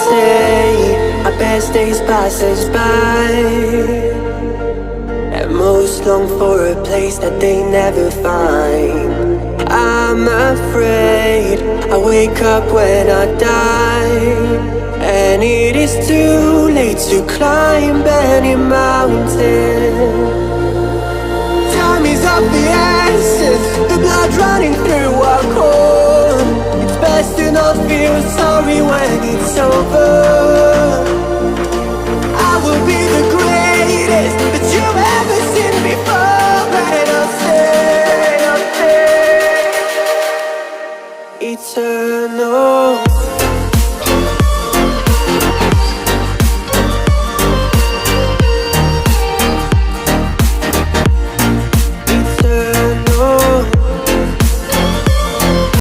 say our best days pass us by, and most long for a place that they never find. I'm afraid I wake up when I die, and it is too late to climb any mountain. Time is of the essence, the blood running through our core. It's best to not feel sorry when it's over. I will be the greatest that you've ever seen before, and I'll stay eternal.